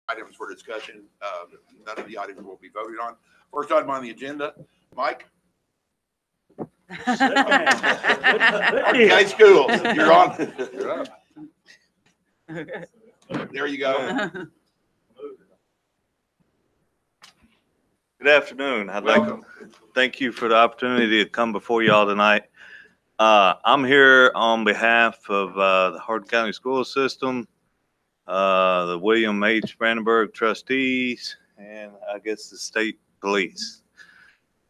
items for discussion. None of the items will be voted on. First item on the agenda, Mike. Okay, schools, you're on. You're up. There you go. Good afternoon. I'd like to thank you for the opportunity to come before y'all tonight. I'm here on behalf of the Hardin County School System, the William H. Brandenburg trustees, and I guess the state police.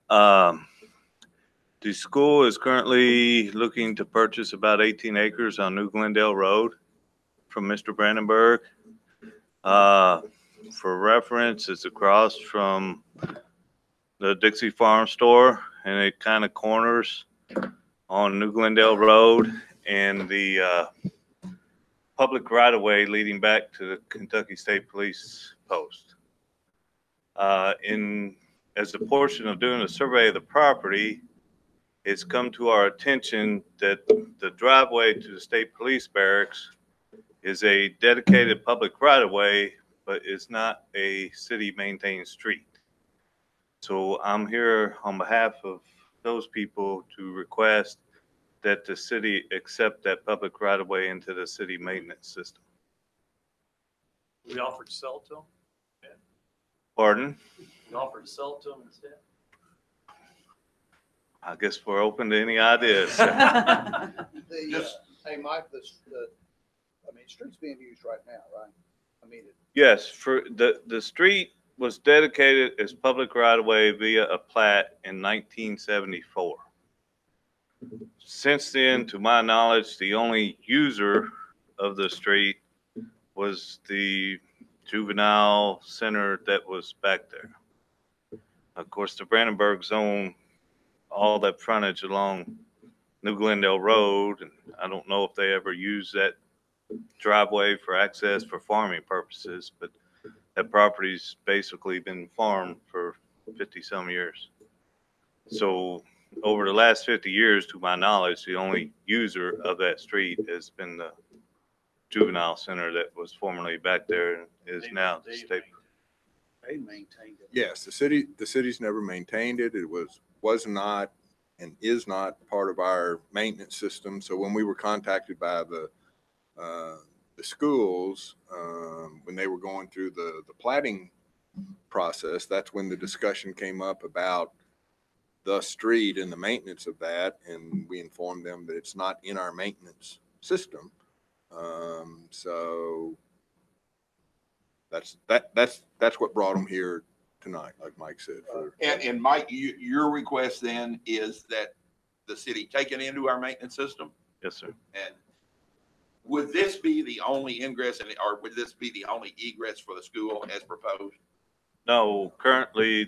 The school is currently looking to purchase about 18 acres on New Glendale Road from Mr. Brandenburg. For reference, it's across from the Dixie Farm Store, and it kind of corners on New Glendale Road and the public right-of-way leading back to the Kentucky State Police Post. As a portion of doing a survey of the property, it's come to our attention that the driveway to the State Police Barracks is a dedicated public right-of-way, but it's not a city-maintained street. So I'm here on behalf of those people to request that the city accept that public right-of-way into the city maintenance system. We offered to sell it to them? Yeah. Pardon? We offered to sell it to them instead? I guess we're open to any ideas. Hey, Mike, street's being used right now, right? Yes, for the street was dedicated as public right-of-way via a plat in 1974. Since then, to my knowledge, the only user of the street was the juvenile center that was back there. Of course, the Brandenburgs own all that frontage along New Glendale Road, and I don't know if they ever used that driveway for access for farming purposes, but that property's basically been farmed for 50 some years. So over the last 50 years, to my knowledge, the only user of that street has been the juvenile center that was formerly back there and is now the state. They maintained it. Yes, the city's never maintained it. It was not and is not part of our maintenance system. So when we were contacted by the schools, when they were going through the platting process, that's when the discussion came up about the street and the maintenance of that, and we informed them that it's not in our maintenance system. So that's what brought them here tonight, like Mike said. And Mike, your request then is that the city take it into our maintenance system? Yes, sir. And would this be the only ingress, or would this be the only egress for the school as proposed? No, currently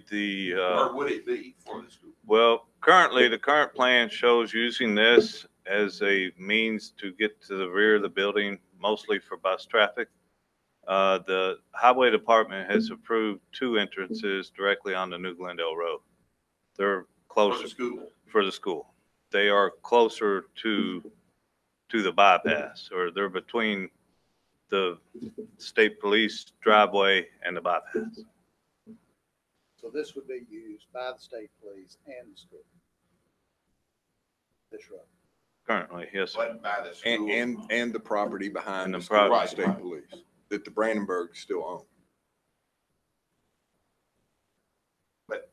or would it be for the school? Well, currently the current plan shows using this as a means to get to the rear of the building, mostly for bus traffic. The highway department has approved 2 entrances directly on the New Glendale Road. They're closer for the school. They are closer to the bypass, or they're between the state police driveway and the bypass. So this would be used by the state police and the school. This road. Currently, yes, sir. But by the school. And the property behind the state police that the Brandenburgs still own. But,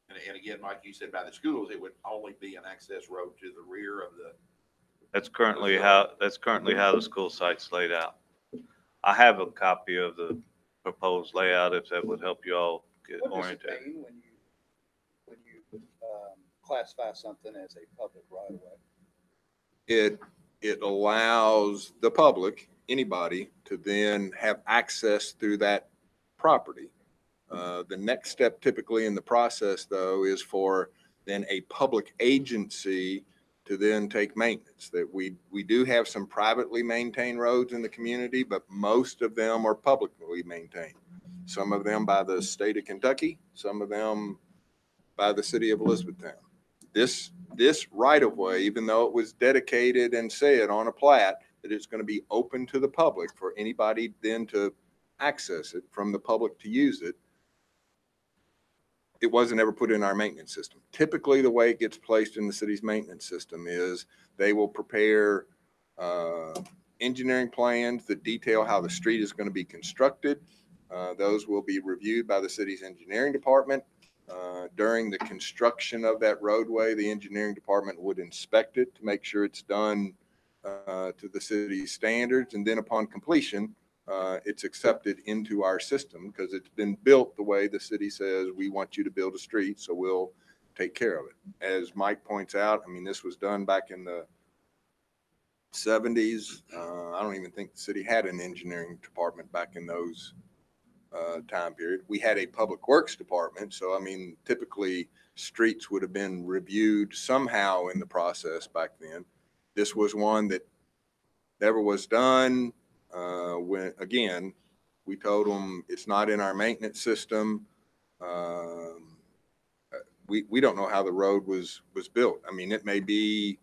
and again, Mike, you said by the schools, it would only be an access road to the rear of the. That's currently how the school site's laid out. I have a copy of the proposed layout if that would help you all get oriented. What does it mean when you classify something as a public right of way? It allows the public, anybody, to then have access through that property. The next step typically in the process, though, is for then a public agency to then take maintenance. That we do have some privately maintained roads in the community, but most of them are publicly maintained. Some of them by the state of Kentucky, some of them by the city of Elizabethtown. This right of way, even though it was dedicated and said on a plat that it's going to be open to the public for anybody then to access it, from the public to use it, it wasn't ever put in our maintenance system. Typically, the way it gets placed in the city's maintenance system is they will prepare engineering plans that detail how the street is going to be constructed. Those will be reviewed by the city's engineering department. During the construction of that roadway, the engineering department would inspect it to make sure it's done to the city's standards. And then upon completion, it's accepted into our system because it's been built the way the city says, we want you to build a street, so we'll take care of it. As Mike points out, I mean, this was done back in the 70s. I don't even think the city had an engineering department back in those time period. We had a public works department. So, I mean, typically streets would have been reviewed somehow in the process back then. This was one that never was done. When, again, we told them it's not in our maintenance system. We don't know how the road was built. I mean, it may be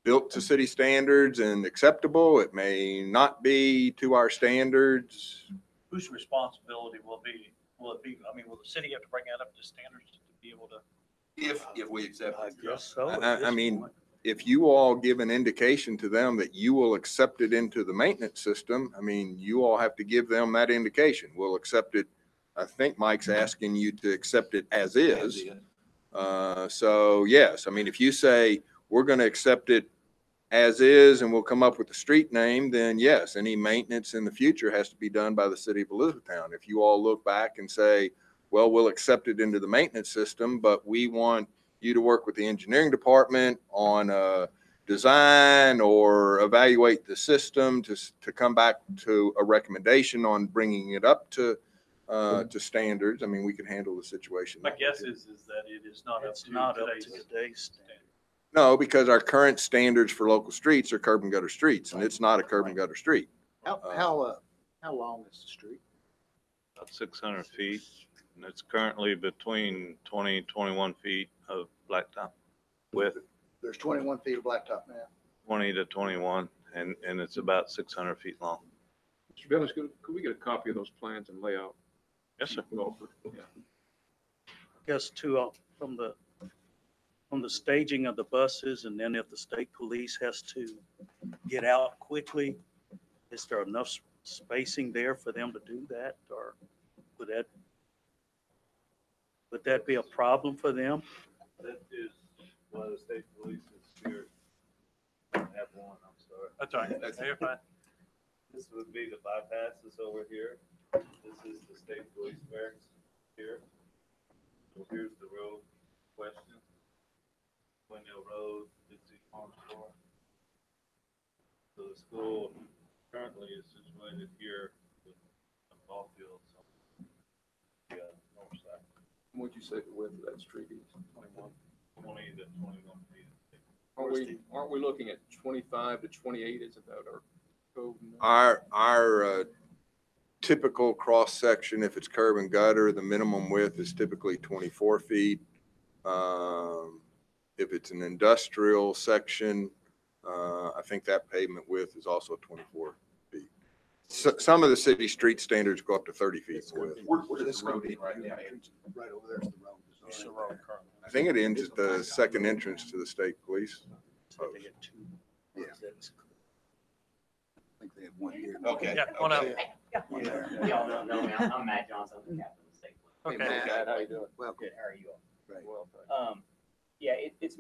built to city standards and acceptable. It may not be to our standards. Whose responsibility will it be, I mean, will the city have to bring that up to standards to be able to? If we accept I it. guess so. I mean, if you all give an indication to them that you will accept it into the maintenance system, I mean, you all have to give them that indication. We'll accept it. I think Mike's asking you to accept it as is. So yes, I mean, if you say we're going to accept it as is and we'll come up with the street name, then yes, any maintenance in the future has to be done by the city of Elizabethtown. If you all look back and say, well, we'll accept it into the maintenance system, but we want you to work with the engineering department on a design or evaluate the system to come back to a recommendation on bringing it up to standards. I mean, we can handle the situation. My guess is that it is not up It's to not up today's to today's standard. No, because our current standards for local streets are curb and gutter streets, and it's not a curb and gutter street. How long is the street? About 600 feet. And it's currently between 20, 21 feet of blacktop width, There's 21 feet of blacktop now. 20 to 21, and it's about 600 feet long. Mr. Billings, could we get a copy of those plans and layout? Yes, sir. Yeah. Guess too, from the staging of the buses, and then if the state police has to get out quickly, is there enough spacing there for them to do that? Or would that be a problem for them? That is why the state police is here. Have one, I'm sorry. That's all right. You're fine. This would be the bypasses over here. This is the state police barracks here. So here's the road question. Windmill Road, Dixie Farm Store. So the school currently is situated here with a ball field. So the north side, What'd you say the width of that street is? 21, 20 to 21 feet. Aren't we looking at 25 to 28? Isn't that our code? now? Our typical cross section, if it's curb and gutter, the minimum width is typically 24 feet. If it's an industrial section, I think that pavement width is also 24 feet. So, some of the city street standards go up to 30 feet in width. Where's the road in right now? Right over there's the road. It's the road currently. I think it ends at the second entrance to the state police. So they get two. Yeah. I think they have one here. Okay. Yeah, one up. One there. Y'all don't know me, I'm Matt Johnson, I'm the captain of the state police. Okay. Hey, Matt, How you doing? Welcome. Good, how are you all? Right. Well, thank you. Yeah, it's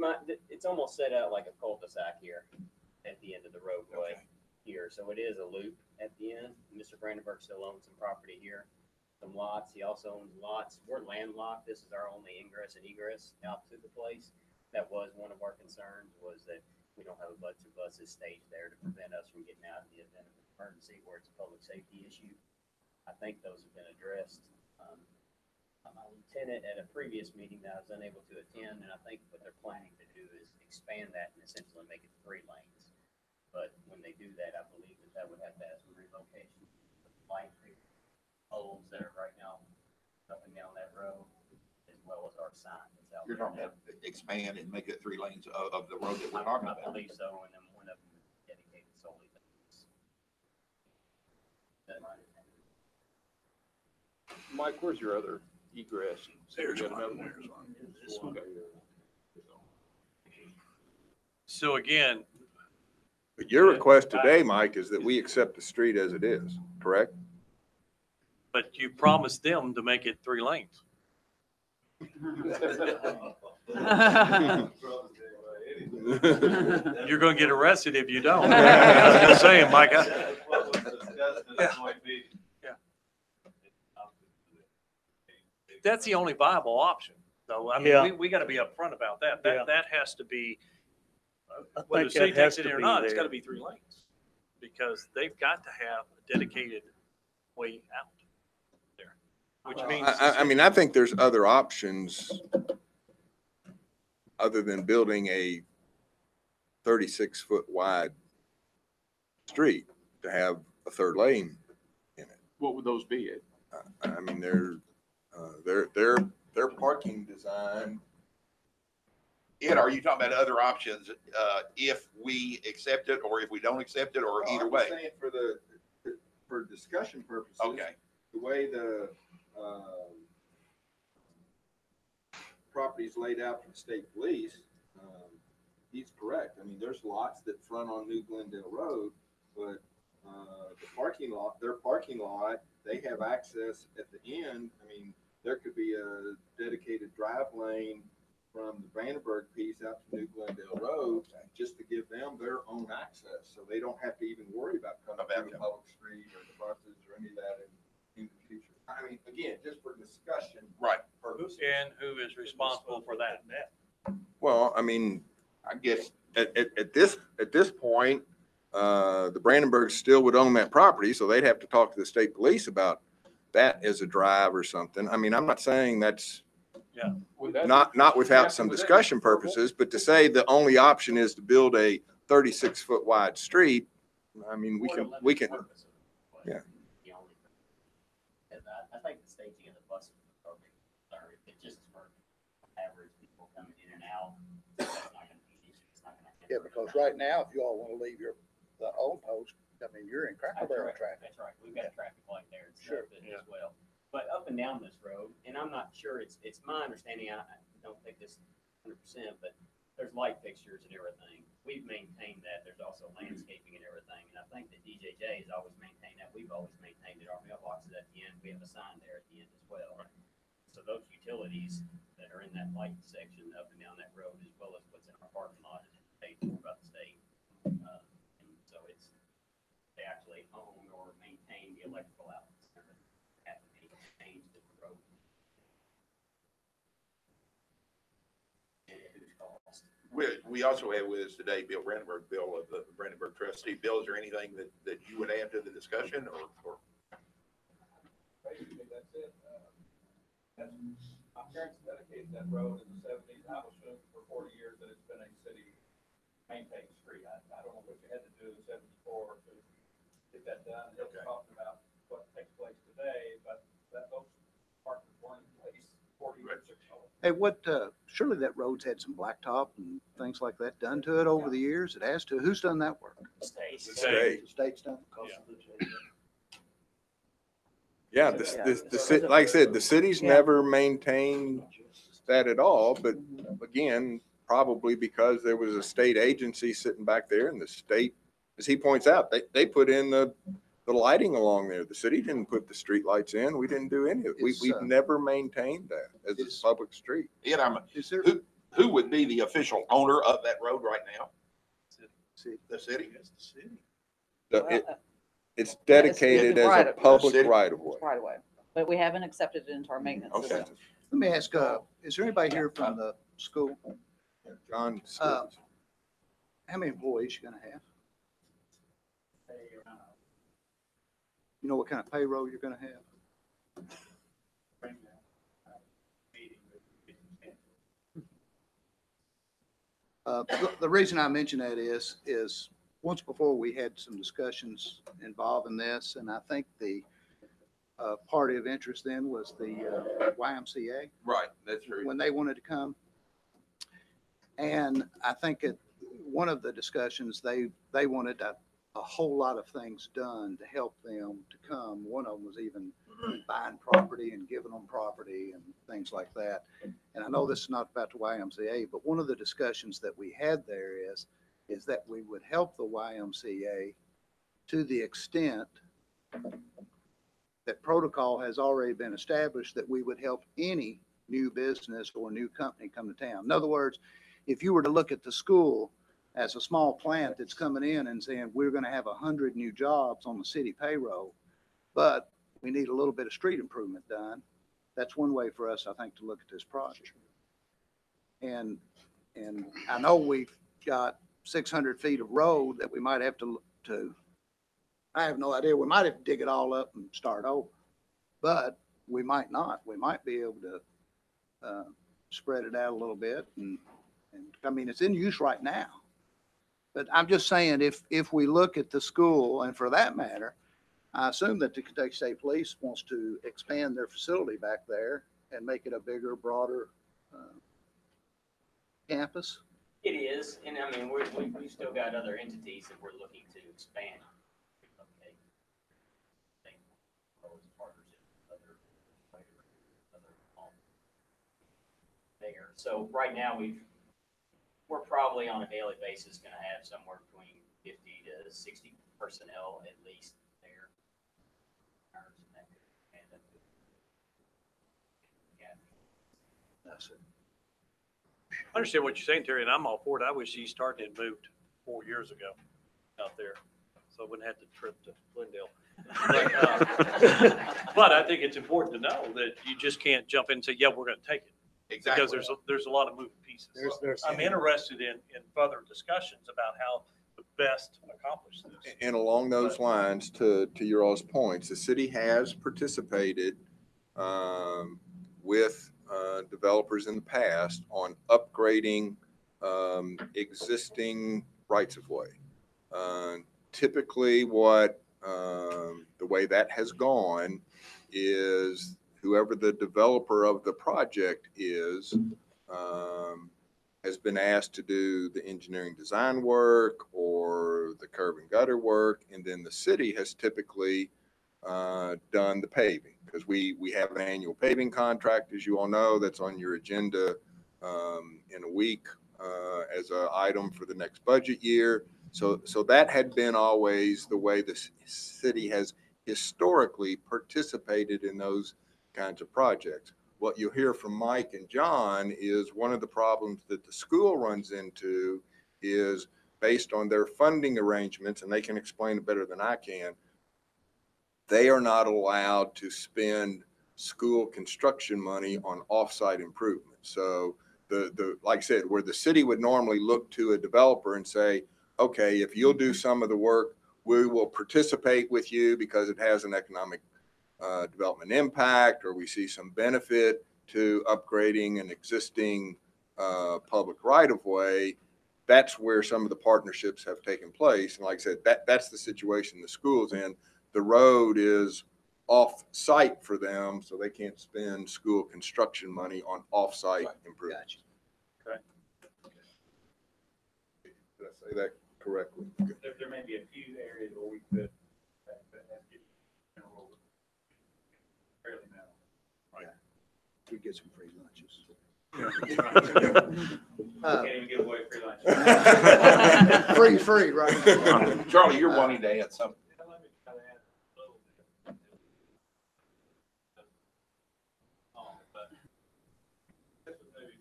almost set out like a cul-de-sac here at the end of the roadway here, so it is a loop at the end. Mr. Brandenburg still owns some property here, some lots, he also owns lots. We're landlocked, this is our only ingress and egress out to the place. That was one of our concerns, was that we don't have a bunch of buses staged there to prevent us from getting out in the event of an emergency where it's a public safety issue. I think those have been addressed. My lieutenant at a previous meeting that I was unable to attend, and I think what they're planning to do is expand that and essentially make it 3 lanes. But when they do that, I believe that would have to have some relocation. Light poles that are right now up and down that road, as well as our sign that's out You're there. talking about expand and make it 3 lanes of the road that we're talking I about. believe so, and then one of them is dedicated solely to this. That might have Mike, where's your other egress? There's You got one, another there's one. This one. Okay. So again, But your request today, Mike, is that we accept the street as it is, correct? but you promised them to make it 3 lanes. You're gonna get arrested if you don't. I was just saying, Mike. That's the only viable option, though. I mean, Yeah. we gotta be upfront about that. Yeah. That has to be, I whether the think city that has takes it to in or be not, it's there. gotta be 3 lanes. Because they've got to have a dedicated way out there, which means. I mean, I think there's other options other than building a 36-foot wide street to have a third lane in it. What would those be? Ed? I mean, their parking design. Ed, are you talking about other options, if we accept it or if we don't accept it or either way? Saying for discussion purposes. Okay, The way the, property's laid out for the state police, he's correct. I mean, there's lots that front on New Glendale Road, but, the parking lot, their parking lot, they have access at the end. I mean, there could be a dedicated drive lane from the Brandenburg piece out to New Glendale Road, just to give them their own access, so they don't have to even worry about coming through the public street or the buses or any of that in the future. I mean, again, just for discussion right. purposes. And who is responsible for that? Well, I mean, I guess, at this point, the Brandenburgs still would own that property, so they'd have to talk to the state police about that as a drive or something. I mean, I'm not saying that's Would that- not without some discussion purposes, but to say the only option is to build a 36-foot wide street, I mean, we can, yeah. And I think the staging of the buses is perfect, or it just for average people coming in and out, that's not gonna be easy, it's not gonna. Yeah, because right now, if you all want to leave the old post, I mean, you're in Cracker Barrel traffic. That's right, we've got a traffic light there and Sure. stuff as well. But up and down this road, and I'm not sure, it's my understanding, I don't think this 100%, but there's light fixtures and everything. We've maintained that, there's also landscaping and everything, and I think that DJJ has always maintained that, we've always maintained it, our mailbox is at the end, we have a sign there at the end as well. So those utilities that are in that light section up and down that road, as well as what's in our parking lot, is paid for by the state. And so they actually own or maintain the electrical outlets, that have to be changed to the road. And at whose cost? we also have with us today Bill Brandenburg, Bill of the Brandenburg trustee. Bill, is there anything that you would add to the discussion or? Basically, that's it. My parents dedicated that road in the 70s. I was assumed for 40 years that it's been a city maintained street. I don't know what you had to do in 74 to get that done. It's talking about what takes place today, but those parking weren't in place 40 years ago. Hey, surely that road's had some blacktop and things like that done to it over the years. It has to. Who's done that work? States. State. The state's done. Yeah, like I said, the city's never maintained that at all, but again, probably because there was a state agency sitting back there and the state, as he points out, they put in the lighting along there. The city didn't put the street lights in. We didn't do any of it. We've never maintained that as a public street. Ed, Is there? who would be the official owner of that road right now? See, The city? It's dedicated as a right of- public City. right of way. right away. But we haven't accepted it into our maintenance Okay. system. let me ask, is there anybody here from the school? John, How many employees you gonna have? You know what kind of payroll you're gonna have? The reason I mention that is once before we had some discussions involving this, and I think the party of interest then was the YMCA Right, that's true. when they wanted to come. And I think at one of the discussions, they wanted to a whole lot of things done to help them to come. One of them was even buying property and giving them property and things like that. And I know this is not about the YMCA, but one of the discussions that we had there is that we would help the YMCA to the extent that protocol has already been established, that we would help any new business or new company come to town. In other words, if you were to look at the school as a small plant that's coming in and saying, we're going to have 100 new jobs on the city payroll, but we need a little bit of street improvement done. That's one way for us, I think, to look at this project. And I know we've got 600 feet of road that we might have to, I have no idea. We might have to dig it all up and start over, but we might not. We might be able to spread it out a little bit. And I mean, it's in use right now. But I'm just saying, if we look at the school, and for that matter, I assume that the Kentucky State Police wants to expand their facility back there and make it a bigger, broader campus. It is, and I mean, we've still got other entities that we're looking to expand. Okay. There. So right now we're probably on a daily basis going to have somewhere between 50 to 60 personnel at least there. That's it. I understand what you're saying, Terry, and I'm all for it. I wish he started and moved 4 years ago out there, so I wouldn't have to trip to Glendale. But I think it's important to know that you just can't jump in and say, yeah, we're going to take it. Exactly. Because there's a lot of moving pieces. I'm interested in further discussions about how to best accomplish this. And along those lines, to your all's points, the city has participated with developers in the past on upgrading existing rights of way. Typically the way that has gone is whoever the developer of the project is has been asked to do the engineering design work or the curb and gutter work, and then the city has typically done the paving, because we have an annual paving contract, as you all know, that's on your agenda in a week as an item for the next budget year. So that had been always the way the city has historically participated in those kinds of projects. What you'll hear from Mike and John is one of the problems that the school runs into is based on their funding arrangements, and they can explain it better than I can. They are not allowed to spend school construction money on offsite improvements. So like I said, where the city would normally look to a developer and say, okay, if you'll do some of the work, we will participate with you because it has an economic development impact, or we see some benefit to upgrading an existing public right-of-way. That's where some of the partnerships have taken place. And like I said, that's the situation the school's in. The road is off-site for them, so they can't spend school construction money on off-site improvements. Okay. Did I say that correctly? There may be a few areas where we could fairly minimal. We get some free lunches. Can't even give away free lunch. Free, right? Charlie, you're wanting to add something. Let me try to add a little bit. But this was maybe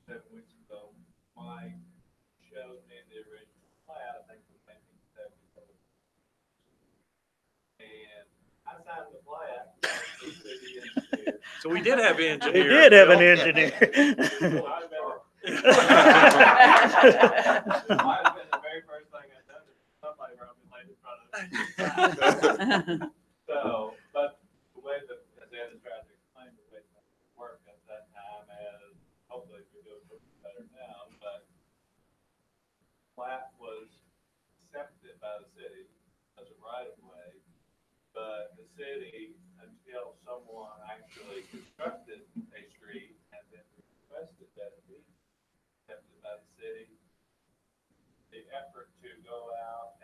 7 weeks ago, Mike showed me the original plat, I think it was 1974. And I signed the plat. The city engineer. So we did have an They engineer. did have an engineer. Might have been the very first thing I done. Somebody wrote me late in front of me. So, but the way that, as Ed is trying to explain, the way that worked at that time, as hopefully we do it better now, but plat was accepted by the city as a right of way, but the city, until someone actually constructed a street and then requested that it be accepted by the city, the effort to go out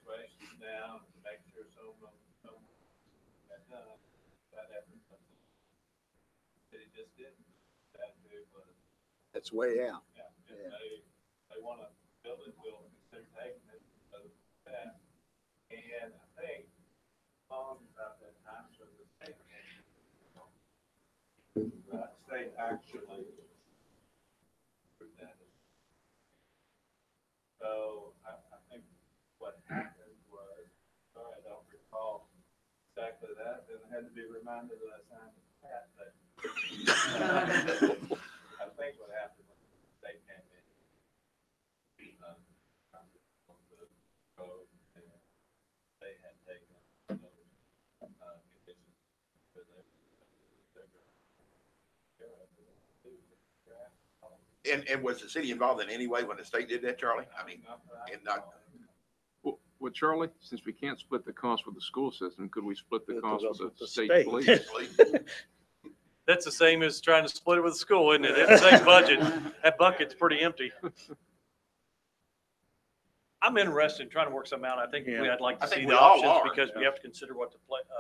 situations down, and make sure someone, that done, that effort. It just didn't, that too, but, That's way out. yeah, if they wanna build it, we'll consider taking it, so that. And I think, about that time, so the state. The state actually. So I think what happened was, sorry, I don't recall exactly that, then I had to be reminded that I signed the hat, but I think what happened was the state came in. They had taken conditions for their. And was the city involved in any way when the state did that, Charlie? I mean, and not, Well, Charlie, since we can't split the cost with the school system, could we split the With cost with the the state state. police? That's the same as trying to split it with the school, isn't it? It's the same budget. That bucket's pretty empty. I'm interested in trying to work something out. I think Yeah. I'd like I to think see we the all options are, because we yeah. have to consider what the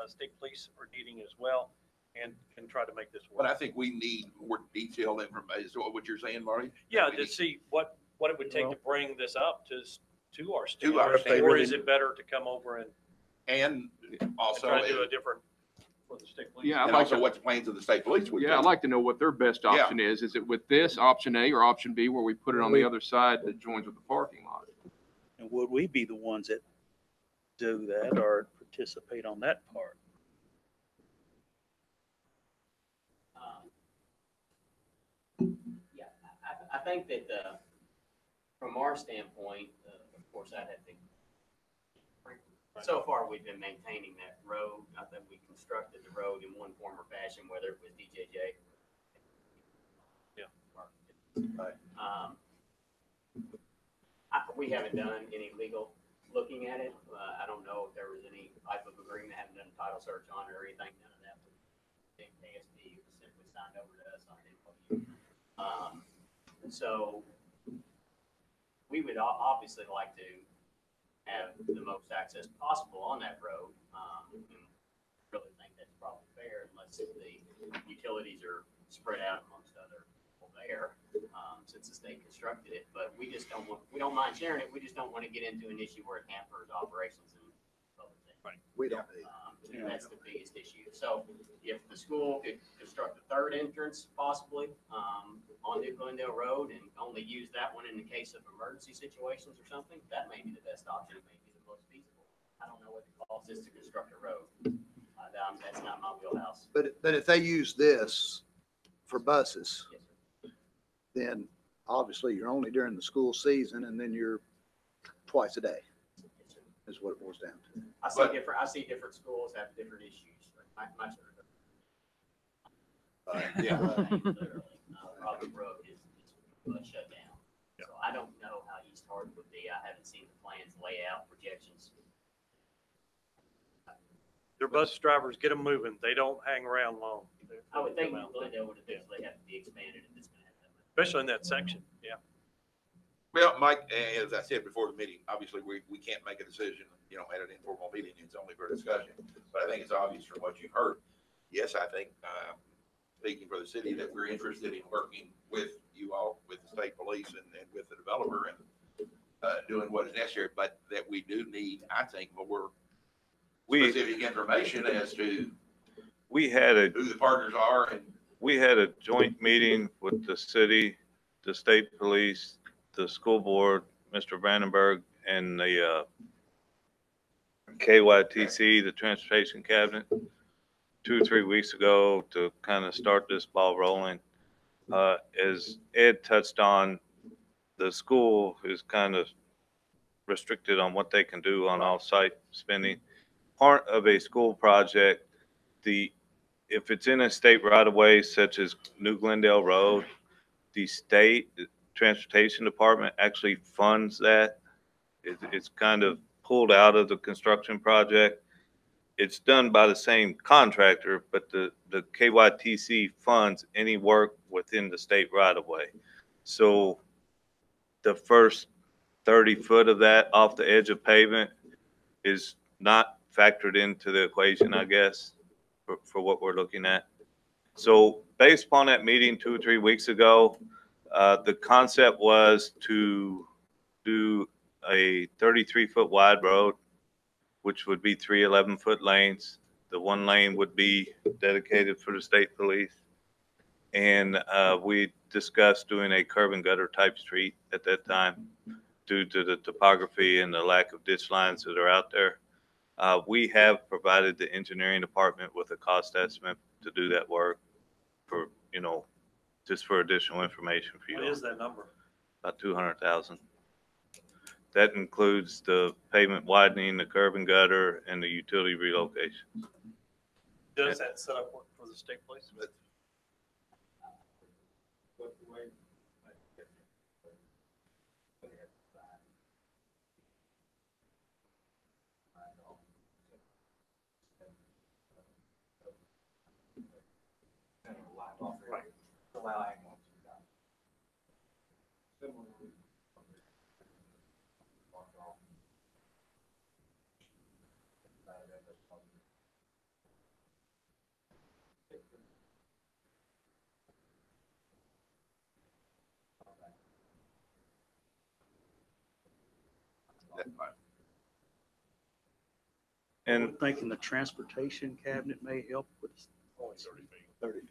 state police are needing as well and try to make this but I work. think we need more detailed information. Is what you're saying, Marty? Yeah, we to need- see what it would take to bring this up to our To standards. our Or standards. is it better to come over and And also, try to do a different for the state police? Yeah, I'd and like also to, what the plans of the state police would be. yeah, I'd like to know what their best Yeah. option is. Is it with this option A or option B where we put it on the other side that joins with the parking lot? And would we be the ones that do that or participate on that part? Yeah, I think that, from our standpoint, of course, I'd have to. So far, we've been maintaining that road. I think we constructed the road in one form or fashion, whether it was DJJ. Yeah. Right. We haven't done any legal looking at it. I don't know if there was any type of agreement, haven't done a title search on it or anything, none of that. I think ASD was simply signed over to us on it. So we would obviously like to have the most access possible on that road. And really think that's probably fair unless the utilities are spread out amongst other people there, since the state constructed it. But we just don't want, we don't mind sharing it. We just don't want to get into an issue where it hampers operations and other things. We don't need. And that's the biggest issue. So if the school could construct a third entrance possibly, on New Glendale Road and only use that one in the case of emergency situations or something, that may be the best option, may be the most feasible. I don't know what the cost is to construct a road. That's not my wheelhouse. But if they use this for buses, Yes, sir. then obviously you're only during the school season and then you're twice a day Yes, sir. is what it boils down to. I see different schools have different issues. Like my children. Yeah. Literally, Robert Brook is shut down. So I don't know how East Hardin would be. I haven't seen the plans, layout, projections. Their bus drivers, get them moving. They don't hang around long. I would think Come out. Glendale would eventually have to be expanded if it's gonna happen. Especially in that section, yeah. Well, Mike, as I said before the meeting, obviously, we can't make a decision, at an informal meeting. It's only for discussion. But I think it's obvious from what you've heard. Yes, I think, speaking for the city, that we're interested in working with you all, with the state police and with the developer and doing what is necessary, but that we do need, I think, more specific information as to We had a who the partners are and we had a joint meeting with the city, the state police, the school board, Mr. Brandenburg, and the KYTC, the transportation cabinet, 2 or 3 weeks ago to kind of start this ball rolling. As Ed touched on, the school is kind of restricted on what they can do on off-site spending. Part of a school project, if it's in a state right-of-way such as New Glendale Road, the state transportation department actually funds that. It's kind of pulled out of the construction project. It's done by the same contractor, but the KYTC funds any work within the state right-of-way. So the first 30 foot of that off the edge of pavement is not factored into the equation, I guess, for what we're looking at. So based upon that meeting 2 or 3 weeks ago, the concept was to do a 33-foot wide road, which would be 3 11-foot lanes. The one lane would be dedicated for the state police. And we discussed doing a curb and gutter type street at that time due to the topography and the lack of ditch lines that are out there. We have provided the engineering department with a cost estimate to do that work for, you know, just for additional information for you. What is that number? About 200,000. That includes the pavement widening, the curb and gutter, and the utility relocation. Does that set up work for the state police? And I'm thinking the transportation cabinet may help with,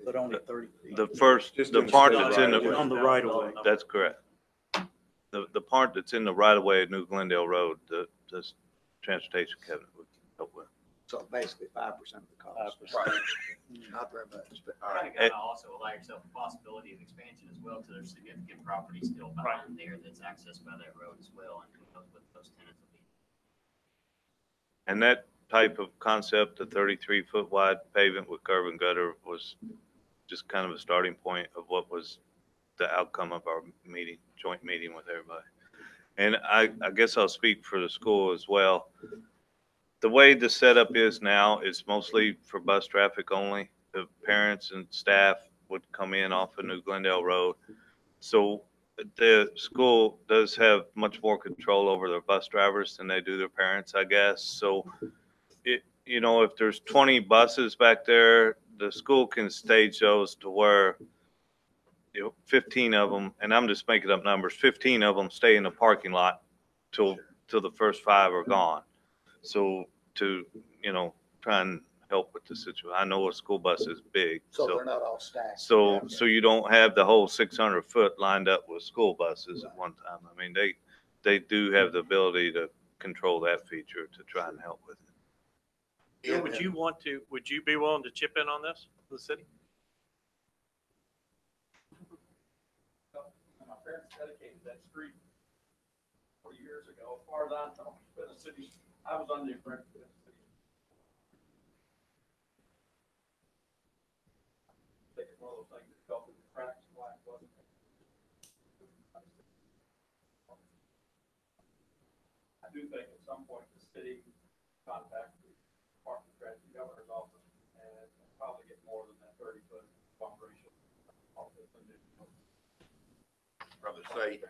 but only 30 feet. the first, Just the in the part state that's in right of way. the, On the right of way. that's correct. The part that's in the right of way of New Glendale Road, the transportation cabinet would help with. So basically 5% of the cost. 5%. Not very much, but. All right. Kind of also allow yourself a possibility of expansion as well, because there's significant property still behind there that's accessed by that road as well, and who knows what those tenants will be. And that type of concept, the 33-foot wide pavement with curb and gutter, was just kind of a starting point of what was the outcome of our meeting, joint meeting with everybody. And I guess I'll speak for the school as well. The way the setup is now is mostly for bus traffic only. The parents and staff would come in off of New Glendale Road. So the school does have much more control over their bus drivers than they do their parents, I guess. So you know, if there's 20 buses back there, the school can stage those to where, you know, 15 of them, and I'm just making up numbers, 15 of them stay in the parking lot till the first 5 are gone. So to, you know, try and help with the situation. I know a school bus is big. So they're not all stacked. So you don't have the whole 600 foot lined up with school buses at one time. I mean, they do have the ability to control that feature to try and help with it. Bill, would you be willing to chip in on this for the city? My parents dedicated that street 4 years ago, as far as I know, but the city, I was under the impression that the city. I think it's one of those things that fell through the cracks, why it wasn't. I do think at some point the city contact the Department of Transit Governor's office and probably get more than that 30-foot bump ratio. From the state.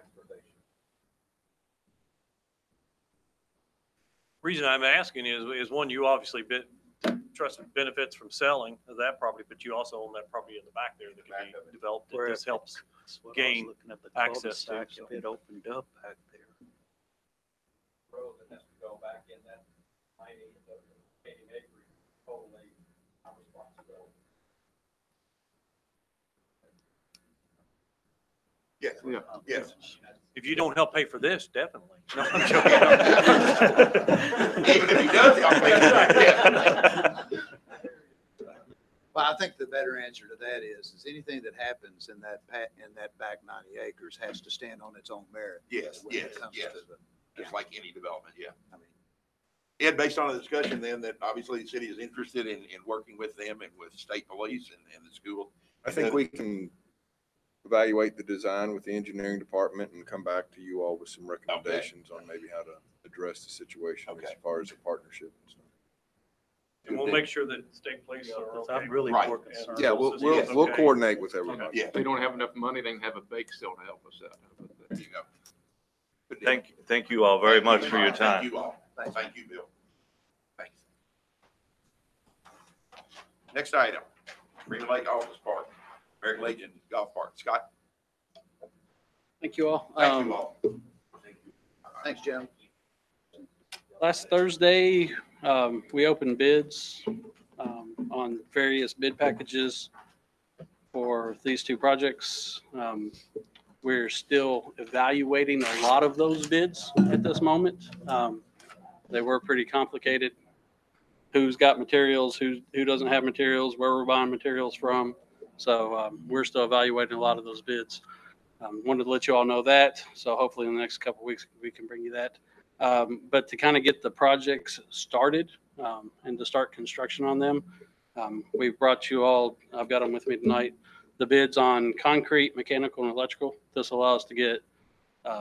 Reason I'm asking is one, you obviously trust benefits from selling of that property, but you also own that property in the back there that can be developed. It just helps. That's what I was gain looking at the access to, cul-de-sac, so. if it opened up back there. Road that has to go back in that 90 to 80 acres, totally our responsibility. Yes, yes. If you don't help pay for this, definitely. No, I'm joking. Even if he does, I'll pay for it. Well, I think the better answer to that is anything that happens in that back 90 acres has to stand on its own merit. Yes, when it yes, comes yes. to the- Just like any development, yeah. I mean, Ed, based on the discussion then, that obviously the city is interested in working with them and with state police and the school. I think we can evaluate the design with the engineering department and come back to you all with some recommendations on maybe how to address the situation as Okay. far as a partnership and stuff. And we'll make sure that state police are Because okay. I'm really Right. more concerned. Yeah, with we'll this. we'll Okay. coordinate with everybody. Yeah, If they don't have enough money, they can have a bake sale to help us out. there you go. Good deal. Thank you all very much for your Thank time. you all. Thank you, Bill. Next item, Freeman Lake Office Park, American Legion Golf Park. Scott, Thank you all. thank you all. Thanks, Jim. Last Thursday, we opened bids on various bid packages for these two projects. We're still evaluating a lot of those bids at this moment. They were pretty complicated. Who's got materials, who doesn't have materials, where we're buying materials from. So we're still evaluating a lot of those bids. Wanted to let you all know that. So hopefully in the next couple of weeks, we can bring you that. But to kind of get the projects started and to start construction on them, we've brought you all, I've got them with me tonight, the bids on concrete, mechanical, and electrical. This allows us to get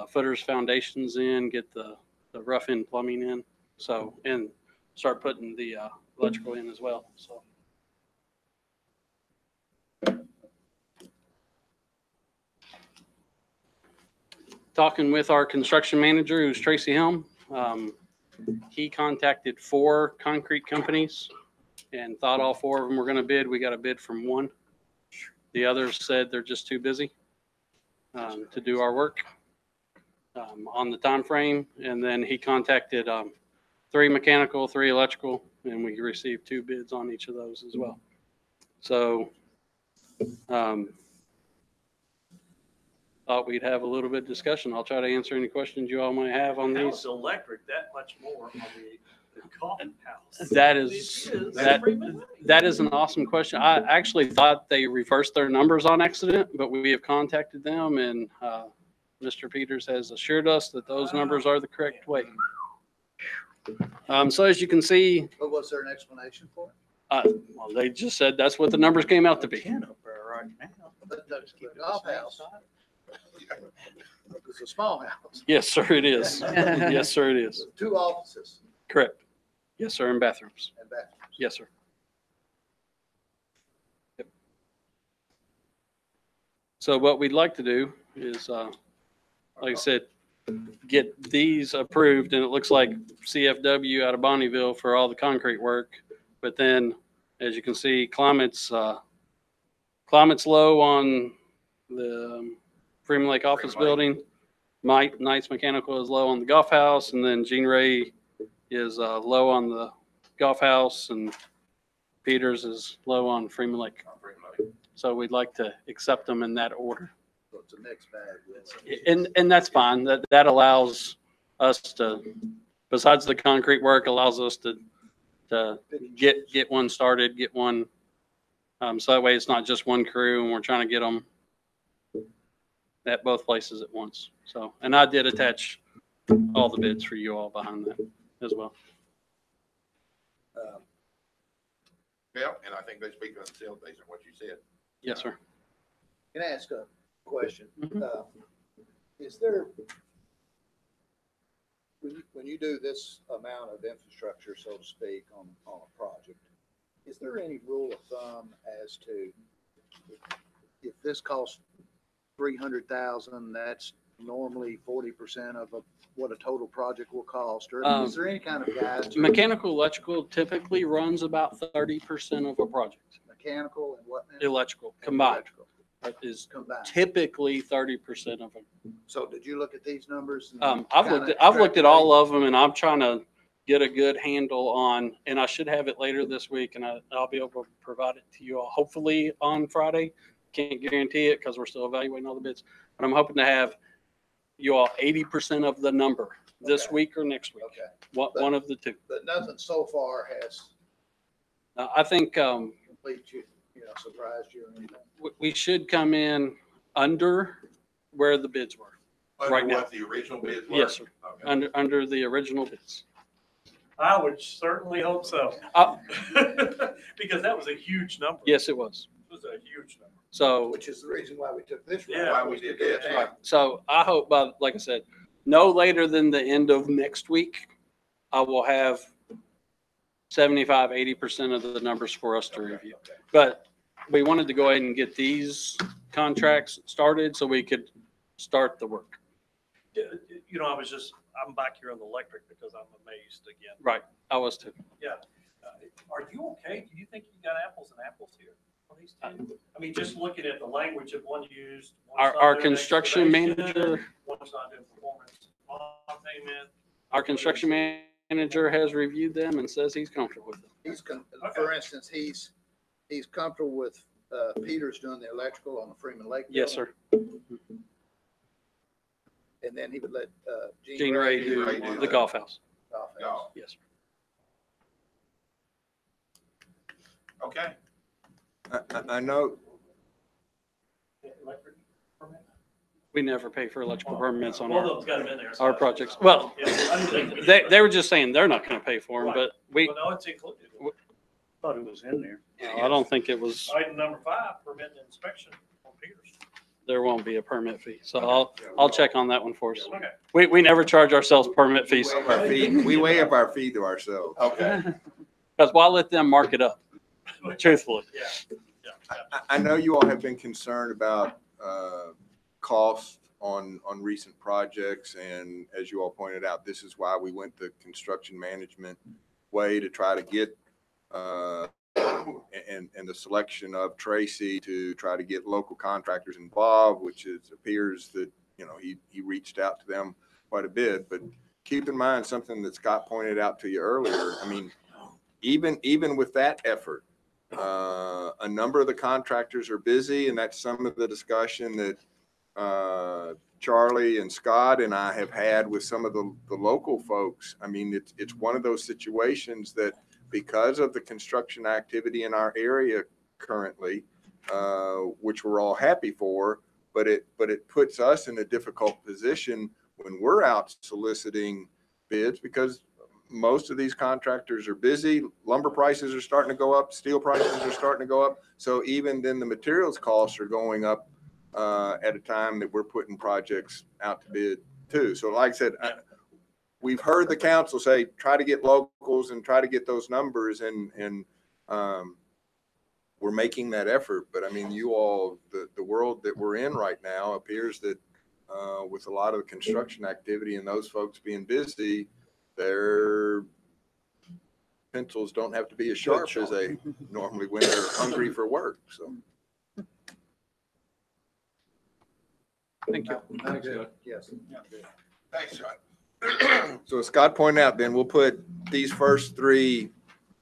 footers, foundations in, get the rough end plumbing in, so, and start putting the electrical in as well, so. Talking with our construction manager, who's Tracy Helm, he contacted 4 concrete companies and thought all 4 of them were going to bid. We got a bid from 1. The others said they're just too busy to do our work on the time frame. And then he contacted 3 mechanical, 3 electrical, and we received 2 bids on each of those as well. So thought we'd have a little bit of discussion. I'll try to answer any questions you all might have on How's these. electric that much more on the coffee house? That is, that is an awesome question. I actually thought they reversed their numbers on accident, but we have contacted them, and Mr. Peters has assured us that those numbers are the correct way. So as you can see, But was there an explanation for it? well, they just said that's what the numbers came out to be. But the golf house, it's a small house, Yes, sir, it is. Yes, sir, it is. 2 offices Correct. Yes, sir, and bathrooms. and bathrooms. Yes, sir. Yep. So what we'd like to do is, like I said, get these approved, and it looks like CFW out of Bonneville for all the concrete work. But then, as you can see, climate's low on the Freeman Lake office building. Knight's Mechanical is low on the golf house, and then Gene Ray is low on the golf house, and Peters is low on Freeman Lake. So we'd like to accept them in that order. So it's a mixed bag. And that's fine. That allows us to, besides the concrete work, allows us to get one started, get one. So that way it's not just one crew and we're trying to get them at both places at once. So, and I did attach all the bids for you all behind that as well. Yeah, and I think they speak on themselves based on what you said. Yes, sir. Can I ask a question? Mhm. Is there, when you do this amount of infrastructure, so to speak, on a project, is there any rule of thumb as to if this costs 300,000, that's normally 40% of what a total project will cost? Or is there any kind of guide? Mechanical, electrical typically runs about 30% of a project. Mechanical and what? now? Electrical combined Electrical is combined. typically 30% of it. So did you look at these numbers? and I've kinda looked at all of them, and I'm trying to get a good handle on, and I should have it later this week, and I'll be able to provide it to you all hopefully on Friday. Can't guarantee it because we're still evaluating all the bids, but I'm hoping to have you all 80% of the number this Okay. week or next week. Okay, One of the 2. but nothing so far has I think complete you, surprised you or anything? we should come in under where the bids were. Right Under now. what the original bids were? Yes, sir. Okay. Under the original bids. I would certainly hope so. Uh, Because that was a huge number. Yes, it was. It was a huge number. So. Which is the reason why we took this. Yeah. Why we did this, Right. So I hope by, like I said, no later than the end of next week, I will have 75, 80% of the numbers for us to review. But we wanted to go ahead and get these contracts started so we could start the work. I'm back here on the electric because I'm amazed again. Right. I was too. Yeah. Are you okay? Do you think you got apples and apples here on these two? I mean, just looking at the language of one used. one's not Our doing construction excavation, manager, One's not doing performance bond payment. our construction manager has reviewed them and says he's comfortable with them. For instance, he's comfortable with, Peters doing the electrical on the Freeman Lake. Yes, building, sir. And then he would let, Gene Ray do Ray do the that. golf house. Golf Yeah. house. Yes, sir. Okay. I know, Electric permit? We never pay for electrical permits on One of our, them's got them in there. so our I- projects. Well, Yeah, I didn't think- they were just saying they're not gonna pay for them, but we, Well, no, it's included. Thought it was in there. I don't think it was, Item number 5, permit and inspection on Peters. there won't be a permit fee. So I'll check on that one for us. Okay. We never charge ourselves permit fees we waive our fee to ourselves. Okay. because why let them mark it up? Truthfully. Yeah. I know you all have been concerned about cost on recent projects, and as you all pointed out, this is why we went the construction management way to try to get and the selection of Tracy to try to get local contractors involved, which appears that, you know, he reached out to them quite a bit. But keep in mind something that Scott pointed out to you earlier. I mean, even with that effort, a number of the contractors are busy, and that's some of the discussion that Charlie and Scott and I have had with some of the local folks. I mean, it's one of those situations that because of the construction activity in our area currently, which we're all happy for, but it puts us in a difficult position when we're out soliciting bids because most of these contractors are busy. Lumber prices are starting to go up. Steel prices are starting to go up. So even then the materials costs are going up at a time that we're putting projects out to bid too. So like I said, we've heard the council say, try to get locals and try to get those numbers, and we're making that effort. But I mean, you all, the world that we're in right now appears that with a lot of the construction activity and those folks being busy, their pencils don't have to be as sharp as they normally when they're hungry for work. So. Thank you. Thanks, Scott. Yes. Thanks, Scott. So as Scott pointed out, then we'll put these first three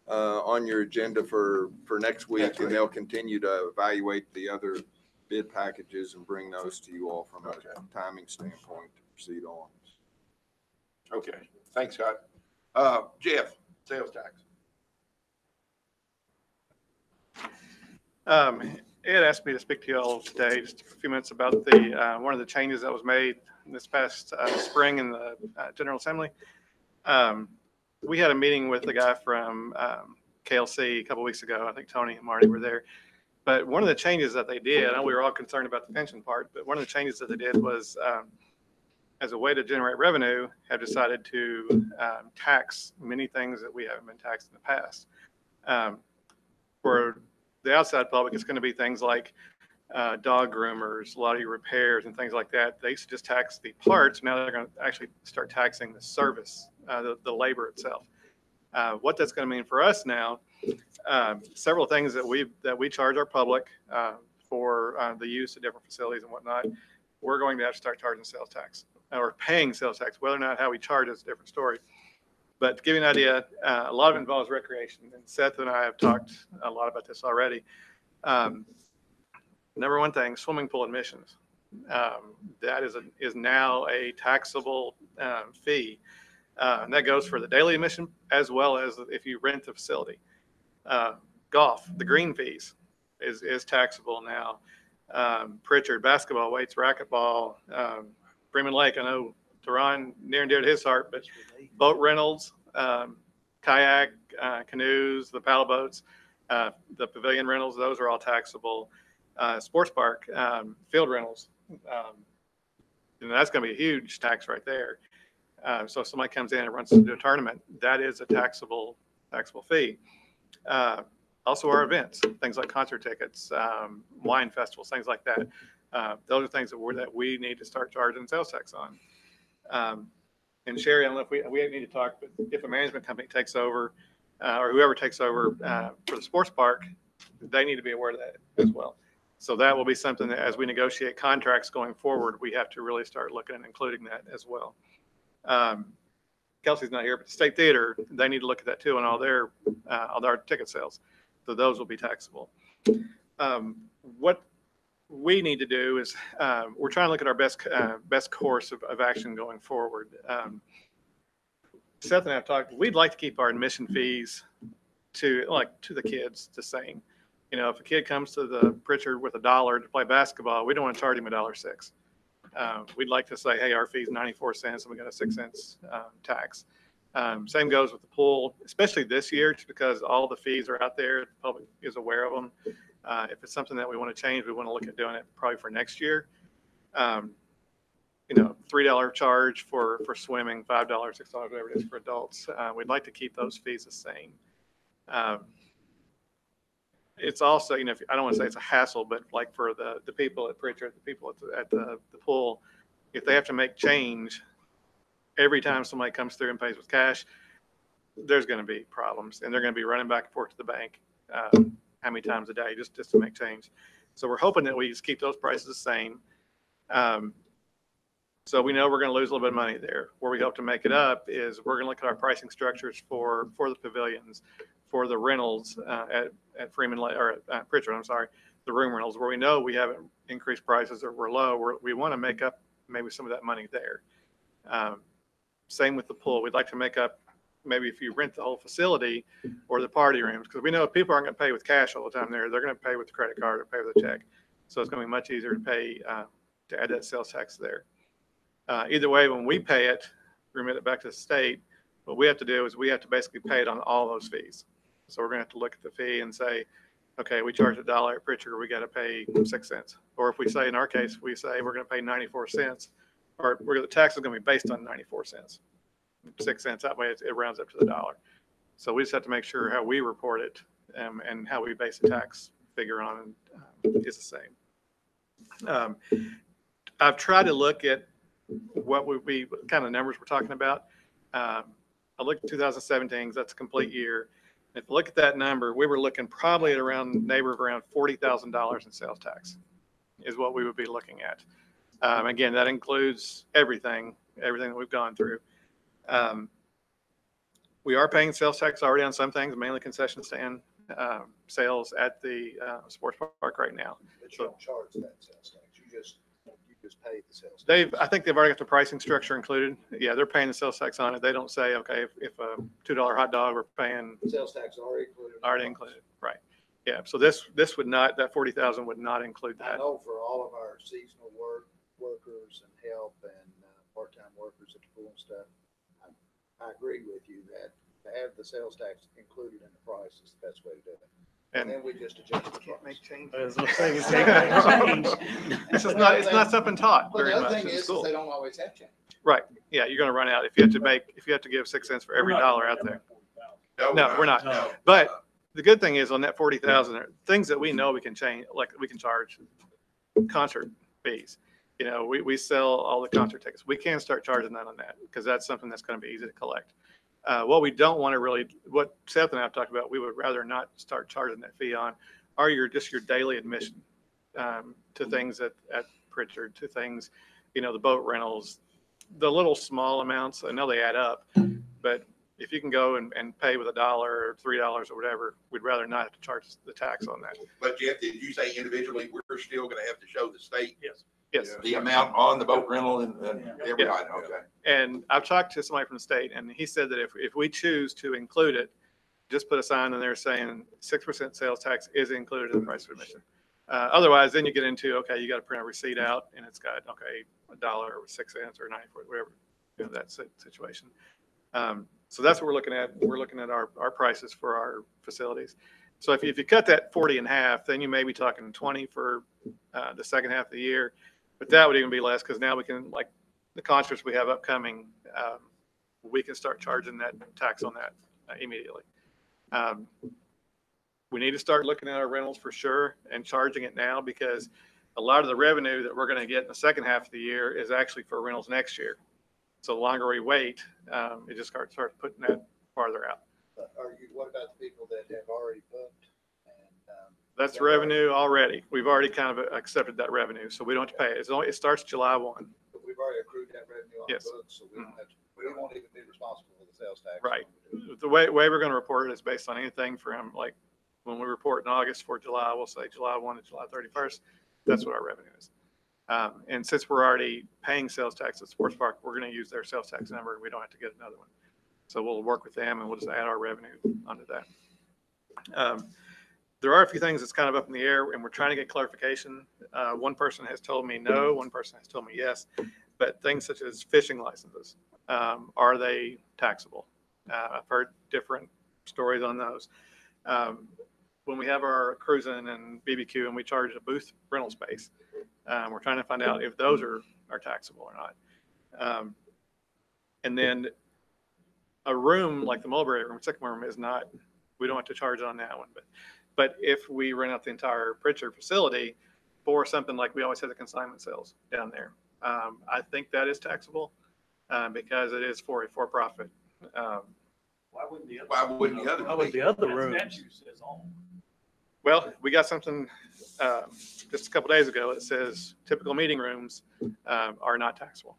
on your agenda for next week, and they'll continue to evaluate the other bid packages and bring those to you all from a timing standpoint to proceed on. Okay. Thanks, Scott. Jeff, sales tax. Ed asked me to speak to you all today, just a few minutes about the one of the changes that was made this past spring in the General Assembly. We had a meeting with the guy from KLC a couple weeks ago. I think Tony and Marty were there. But one of the changes that they did, I know we were all concerned about the pension part, but one of the changes that they did was, as a way to generate revenue, have decided to tax many things that we haven't been taxed in the past. For the outside public, it's going to be things like dog groomers, a lot of your repairs and things like that. They used to just tax the parts. Now they're going to actually start taxing the service, the labor itself. What that's going to mean for us now, several things that we charge our public for the use of different facilities and whatnot, we're going to have to start charging sales tax or paying sales tax. Whether or not how we charge is a different story. But to give you an idea, a lot of it involves recreation. And Seth and I have talked a lot about this already. Number one thing, swimming pool admissions. That is now a taxable fee. And that goes for the daily admission as well as if you rent the facility. Golf, the green fees is taxable now. Pritchard, basketball, weights, racquetball, Freeman Lake, I know Teron, near and dear to his heart, but boat rentals, kayak, canoes, the paddle boats, the pavilion rentals, those are all taxable. Sports park, field rentals, and that's going to be a huge tax right there. So if somebody comes in and runs to a tournament, that is a taxable fee. Also our events, things like concert tickets, wine festivals, things like that. Those are things that we need to start charging sales tax on. And Sherry, I don't know if we need to talk, but if a management company takes over or whoever takes over for the sports park, they need to be aware of that as well. So that will be something that as we negotiate contracts going forward, we have to really start looking at including that as well. Kelsey's not here, but the State Theater, they need to look at that too, and all their ticket sales. So those will be taxable. What we need to do is we're trying to look at our best course of action going forward. Seth and I have talked, we'd like to keep our admission fees to the kids the same. You know, if a kid comes to the Pritchard with $1 to play basketball, we don't want to charge him $1.06. We'd like to say, hey, our fee is 94 cents and we got a 6 cents tax. Same goes with the pool, especially this year, just because all the fees are out there. The public is aware of them. If it's something that we want to change, we want to look at doing it probably for next year. You know, $3 charge for swimming, $5, $6, whatever it is for adults. We'd like to keep those fees the same. It's also, you know, I don't want to say it's a hassle, but like for the people at Pritchard, the people at the pool, if they have to make change every time somebody comes through and pays with cash, there's going to be problems, and they're going to be running back and forth to the bank how many times a day just to make change. So we're hoping that we just keep those prices the same. So we know we're going to lose a little bit of money there. Where we hope to make it up is we're going to look at our pricing structures for the pavilions, for the rentals at Freeman or at Pritchard, I'm sorry, the room rentals, where we know we haven't increased prices or we're low. We want to make up maybe some of that money there. Same with the pool. We'd like to make up maybe if you rent the whole facility or the party rooms, because we know people aren't going to pay with cash all the time there. They're going to pay with the credit card or pay with a check. So it's going to be much easier to pay to add that sales tax there. Either way, when we pay it, remit it back to the state, what we have to do is we have to basically pay it on all those fees. So we're going to have to look at the fee and say, okay, we charge $1 at Pritchard, we got to pay 6 cents. Or if we say, in our case, we say we're going to pay 94 cents, or the tax is going to be based on 94 cents, 6 cents. That way it rounds up to the dollar. So we just have to make sure how we report it and how we base the tax figure on is the same. I've tried to look at what kind of numbers we're talking about. I looked at 2017, because that's a complete year. If you look at that number, we were looking probably at around $40,000 in sales tax is what we would be looking at. Again, that includes everything that we've gone through. We are paying sales tax already on some things, mainly concession stand sales at the sports park right now. But you don't charge that sales tax. You just pay the sales tax. I think they've already got the pricing structure included. Yeah, they're paying the sales tax on it. They don't say, okay, if a $2 hot dog, we're paying sales tax already included. Already included, right? Yeah. So this would not, that 40,000 would not include that. I know for all of our seasonal workers and help and part-time workers at the pool and stuff, I agree with you that to have the sales tax included in the price is the best way to do it. And then we just adjust the price. Make changes. I was gonna say, we can't make change. It's not something taught Well, very the much other thing in is school. they don't always have change. Right. Yeah, you're going to run out if you have to give 6 cents for every dollar out there. No, we're not. No. But the good thing is on that 40,000, things that we know we can change, like we can charge concert fees. You know, we sell all the concert tickets. We can start charging that on that because that's something that's going to be easy to collect. What we don't want to really, what Seth and I have talked about, we would rather not start charging that fee on are your daily admission to things at Pritchard, to things, you know, the boat rentals, the little small amounts. I know they add up, but if you can go and pay with $1 or $3 or whatever, we'd rather not have to charge the tax on that. But Jeff, did you say individually, we're still going to have to show the state? Yes. Yes. The amount on the boat rental and every item, okay. And I've talked to somebody from the state, and he said that if we choose to include it, just put a sign in there saying 6% sales tax is included in the price of admission. Otherwise, then you get into, okay, you got to print a receipt out, and it's got, okay, $1 or 6 cents or 94, whatever, you know, that situation. So that's what we're looking at. We're looking at our prices for our facilities. So if you cut that 40 in half, then you may be talking 20 for the second half of the year. But that would even be less because now we can, like the concerts we have upcoming, we can start charging that tax on that immediately. We need to start looking at our rentals for sure and charging it now because a lot of the revenue that we're going to get in the second half of the year is actually for rentals next year. So the longer we wait, it just starts putting that farther out. what about the people that have already booked? That's revenue already. We've already kind of accepted that revenue, so we don't have to pay it. It starts July 1. But we've already accrued that revenue on the Yes. books, so we don't have to, we won't even be responsible for the sales tax. Right. The way we're going to report it is based on anything from, like, when we report in August for July, we'll say July 1 to July 31st. That's what our revenue is. And since we're already paying sales tax at Sports Park, we're going to use their sales tax number. We don't have to get another one. So we'll work with them and we'll just add our revenue onto that. There are a few things that's kind of up in the air and we're trying to get clarification. One person has told me no, one person has told me yes, but things such as fishing licenses, are they taxable? I've heard different stories on those. When we have our cruising and BBQ and we charge a booth rental space, we're trying to find out if those are taxable or not. And then a room like the Mulberry Room, second room is not, we don't have to charge on that one. But if we rent out the entire Pritchard facility for something like we always have the consignment sales down there, I think that is taxable because it is for a for-profit. Why wouldn't the other? Why wouldn't the other? How about the other That rooms? statute says all. Well, we got something just a couple days ago that says typical meeting rooms are not taxable.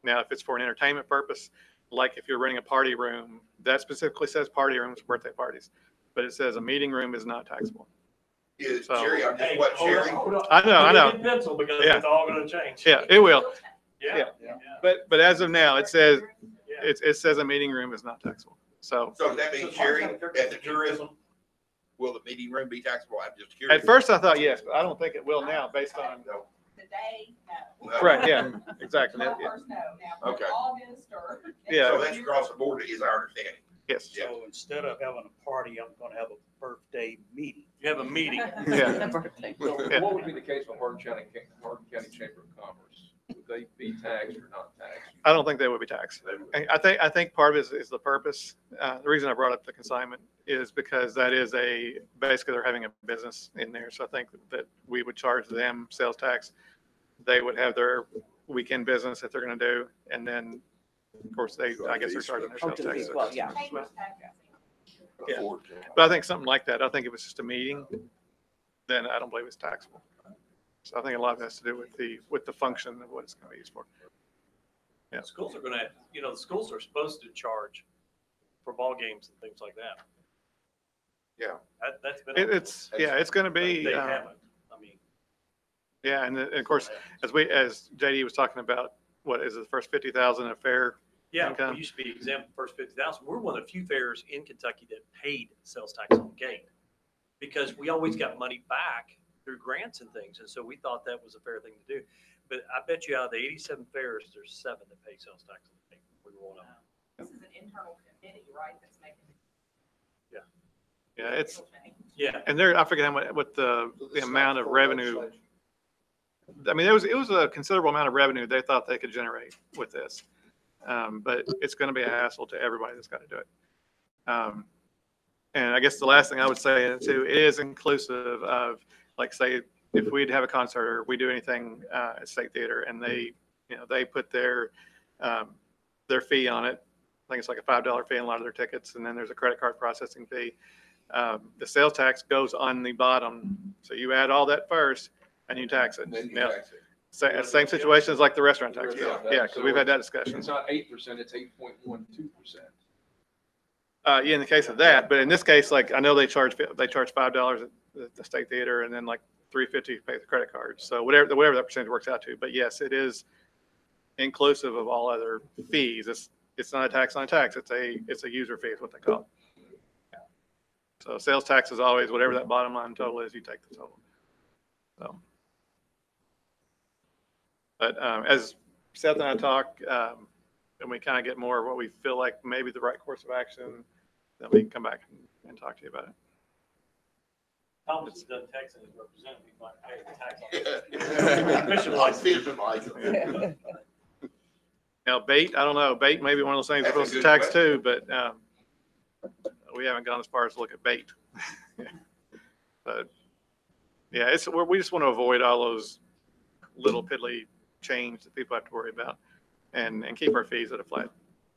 Now, if it's for an entertainment purpose, like if you're renting a party room, that specifically says party rooms, birthday parties, but it says a meeting room is not taxable. Is So- Jerry, I'm just, Hey, what, hold on, Jerry? hold on. I know. Put it in pencil because Yeah. it's all gonna change. Yeah, it will. Yeah. But as of now, it says it says a meeting room is not taxable. So So does that mean, Jerry, at the tourism, will the meeting room be taxable? I'm just curious. at first I thought yes, but I don't think it will now based on. No. Today, no. Right, yeah, exactly. Well, Yeah. first, no. Now, Okay. August or. Yeah. So that's across the board is our understanding. Yes. Yeah. So instead of having a party, I'm gonna have a birthday meeting. You have a meeting. Yeah. Birthday. So Yeah. what would be the case with Hardin County Chamber of Commerce? Would they be taxed or not taxed? I don't think they would be taxed. I think part of it is the purpose. The reason I brought up the consignment is because that is basically they're having a business in there. So I think that we would charge them sales tax. They would have their weekend business that they're going to do. And then, of course, I guess they're charging their Oh, sales to the tax. well, yeah. Chamber's tax. Yeah. But I think something like that, I think if it's just a meeting, then I don't believe it's taxable. So I think a lot of it has to do with the function of what it's going to be used for. Yeah. Schools are gonna, the schools are supposed to charge for ball games and things like that. Yeah. That's been. It's going to be. They haven't, I mean. Yeah, and of course, as JD was talking about, what is it, the first 50,000 of fair Yeah, income? we used to be exempt first 50,000. We're one of the few fairs in Kentucky that paid sales tax on the gate because we always got money back through grants and things. And so we thought that was a fair thing to do. But I bet you out of the 87 fairs, there's 7 that pay sales tax on the gate. We were one of them. This is an internal committee, right, that's making. Yeah, it's, Yeah. and I forget how much, what the amount of revenue. I mean, it was a considerable amount of revenue they thought they could generate with this. But it's going to be a hassle to everybody that's got to do it. And I guess the last thing I would say too, it is inclusive of, like, say, if we'd have a concert or we do anything at State Theater and they put their fee on it. I think it's like a $5 fee on a lot of their tickets, and then there's a credit card processing fee. The sales tax goes on the bottom, so you add all that first and you tax it. Then you Now, tax it. same situation as like the restaurant tax. Restaurant Yeah, tax. because we've had that discussion. It's not 8%, it's 8.12%. Yeah, in the case of that, but in this case, like, I know they charge $5 at the State Theater and then like $3.50 to pay the credit card. So whatever that percentage works out to, but yes, it is inclusive of all other fees. It's not a tax on a tax. It's a user fee is what they call it. So sales tax is always whatever that bottom line total is, you take the total. So, but as Seth and I talk, and we kind of get more of what we feel like maybe the right course of action, then we can come back and talk to you about it. Thomas has done tax and his representative, he's like, I tax on this. Fishing license. Now, bait, I don't know, bait may be one of those things we're That's a supposed to good tax question. too, but we haven't gone as far as to look at bait. But yeah, we just want to avoid all those little piddly change that people have to worry about and keep our fees at a flat,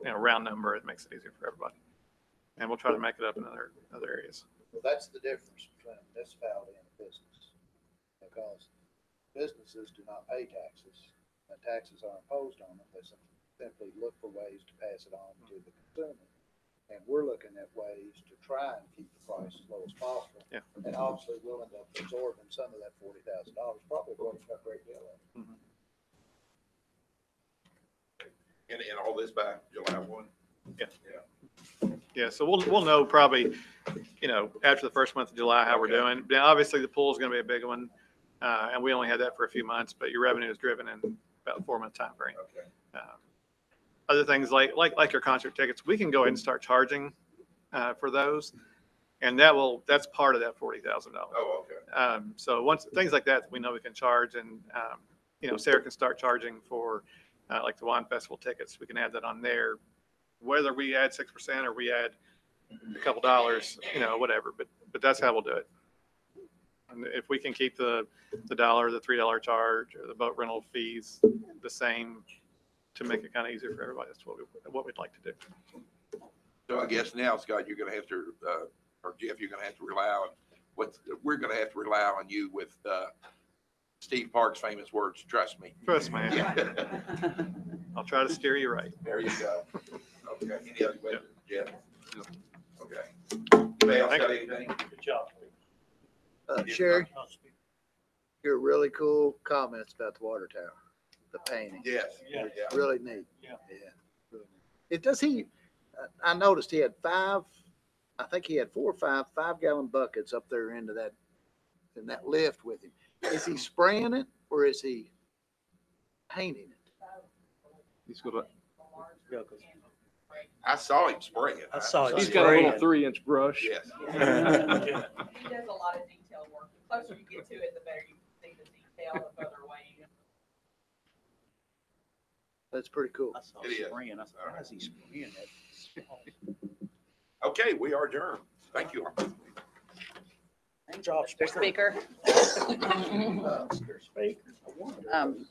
round number. It makes it easier for everybody. and we'll try to make it up in other areas. Well, that's the difference between a municipality and a business. Because businesses do not pay taxes, and taxes are imposed on them. They simply look for ways to pass it on to the consumer. And we're looking at ways to try and keep the price as low as possible. Yeah. And obviously willing to absorb in some of that $40,000, probably works out a great deal of it. And all this by July 1? Yeah, so we'll know probably, after the first month of July, how we're doing. Now, obviously, the pool is going to be a big one, and we only had that for a few months, but your revenue is driven in about a 4-month time frame. Okay. Other things like your concert tickets, we can go ahead and start charging for those, and that's part of that $40,000. Oh, okay. So once things like that, we know we can charge, and Sarah can start charging for like the wine festival tickets. We can add that on there, whether we add 6% or we add a couple dollars, whatever. But that's how we'll do it. And if we can keep the $1, the $3 charge, or the boat rental fees the same to make it kind of easier for everybody, that's what we'd like to do. So I guess now, Scott, you're gonna have to, or Jeff, you're gonna have to rely on we're gonna have to rely on you with, Steve Park's famous words, trust me. Trust me. Yeah. I'll try to steer you right. There you go. Okay. Any other questions, Jeff? Okay. Anybody else got anything? Good job. Sherry, your really cool comments about the water tower, the painting. Yes. Yeah. Really neat. Yeah. Really neat. I noticed he had 4 or 5 5-gallon buckets up there in that lift with him. Is he spraying it or is he painting it? He's got a, I saw him spray it. I saw it. he's got a little 3-inch brush. Yes. He does a lot of detail work. The closer you get to it, the better you see the detail, the further away you get. That's pretty cool. I saw It is. spraying. I said, why is he spraying that? Okay, we are adjourned. Thank you. Good job, Mr. Speaker. Speaker. Um,